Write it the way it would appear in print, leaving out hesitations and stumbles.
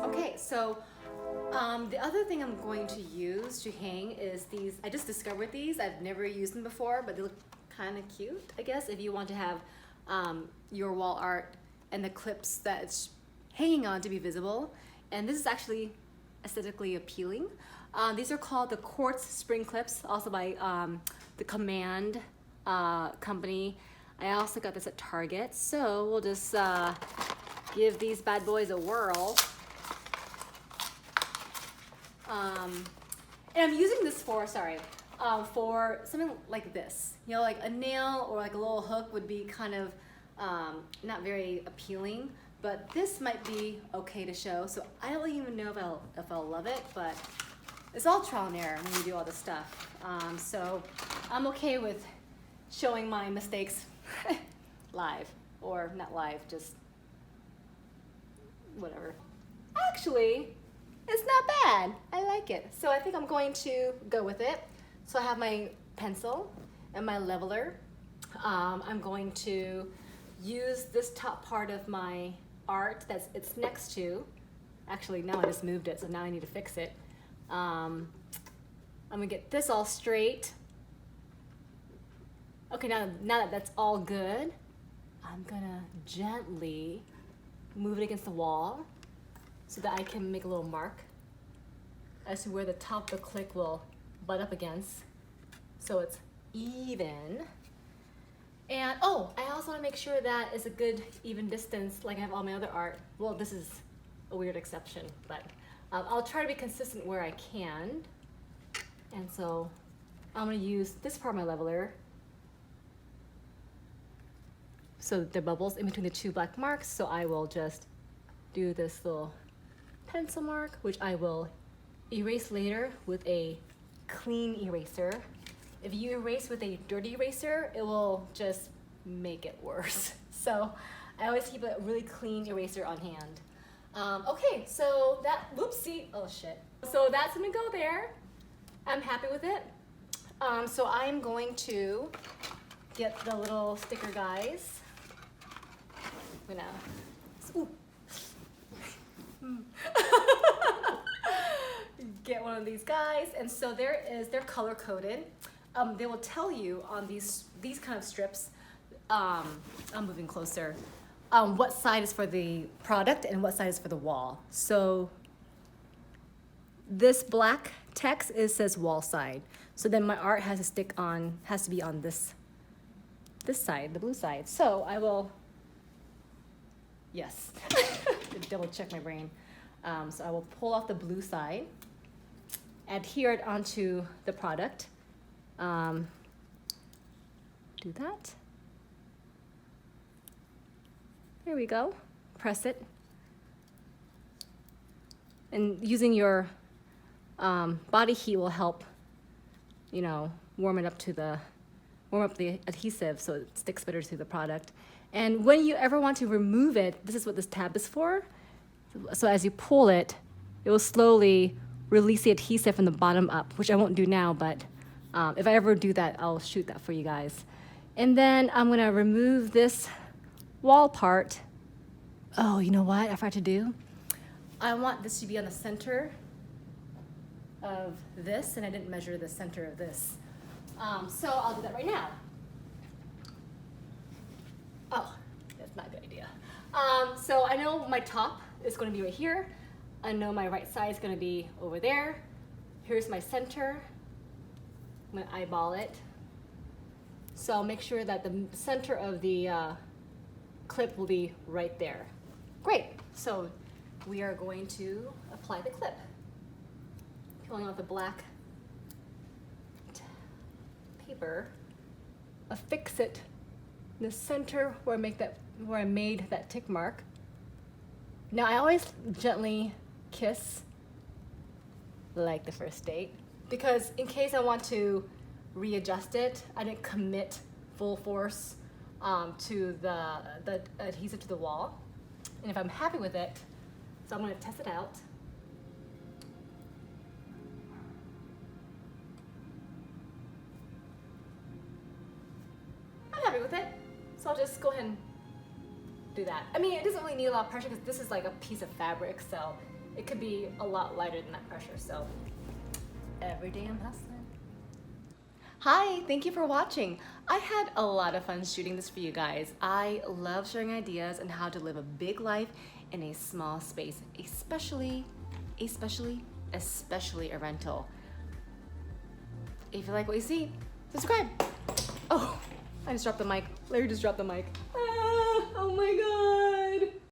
Okay, so the other thing I'm going to use to hang is these. I just discovered these. I've never used them before, but they look kind of cute, I guess, if you want to have your wall art and the clips that it's hanging on to be visible. And this is actually aesthetically appealing. These are called the Quartz spring clips, also by the Command company. I also got this at Target, so we'll just give these bad boys a whirl. And I'm using this for something like this. You know, like a nail or like a little hook would be kind of not very appealing, but this might be okay to show. So I don't even know if I'll love it, but it's all trial and error when you do all this stuff. So I'm okay with showing my mistakes live, or not live, just whatever. Actually, it's not bad. I like it. So I think I'm going to go with it. So I have my pencil and my leveler. I'm going to use this top part of my art it's next to. Actually, now I just moved it, so now I need to fix it. I'm gonna get this all straight. Okay, now that that's all good, I'm gonna gently move it against the wall so that I can make a little mark as to where the top of the click will butt up against, so it's even. And oh, I also want to make sure that it's a good even distance like I have all my other art. Well, this is a weird exception, but I'll try to be consistent where I can. And so I'm going to use this part of my leveler so that there are bubbles in between the two black marks. So I will just do this little pencil mark, which I will erase later with a clean eraser. If you erase with a dirty eraser, it will just make it worse. So I always keep a really clean eraser on hand. Okay, so that, whoopsie, oh shit. So that's gonna go there. I'm happy with it. So I'm going to get the little sticker guys. I'm gonna, get one of these guys, and so they're color coded. They will tell you on these kind of strips, I'm moving closer, what side is for the product and what side is for the wall. So this black text says wall side. So then my art has to be on this side, the blue side. So I will, yes, double check my brain. So I will pull off the blue side, adhere it onto the product. Do that. There we go. Press it. And using your body heat will help, you know, warm up the adhesive so it sticks better to the product. And when you ever want to remove it, this is what this tab is for. So as you pull it, it will slowly release the adhesive from the bottom up, which I won't do now, but if I ever do that, I'll shoot that for you guys. And then I'm gonna remove this wall part. Oh, you know what I forgot to do? I want this to be on the center of this, and I didn't measure the center of this. So I'll do that right now. Oh, that's not a good idea. So I know my top is gonna be right here. I know my right side is gonna be over there. Here's my center. I'm gonna eyeball it. So I'll make sure that the center of the clip will be right there. Great, so we are going to apply the clip. Peeling off the black paper, affix it in the center where I made that tick mark. Now I always gently kiss like the first date, because in case I want to readjust it, I didn't commit full force to the adhesive to the wall. And if I'm happy with it, so I'm going to test it out. I'm happy with it, so I'll just go ahead and do that. I mean, it doesn't really need a lot of pressure because this is like a piece of fabric, so it could be a lot lighter than that pressure. So every day I'm hustling. Hi, thank you for watching. I had a lot of fun shooting this for you guys. I love sharing ideas on how to live a big life in a small space, especially a rental. If you like what you see, subscribe. Oh, I just dropped the mic. Larry just dropped the mic. Ah, oh my God.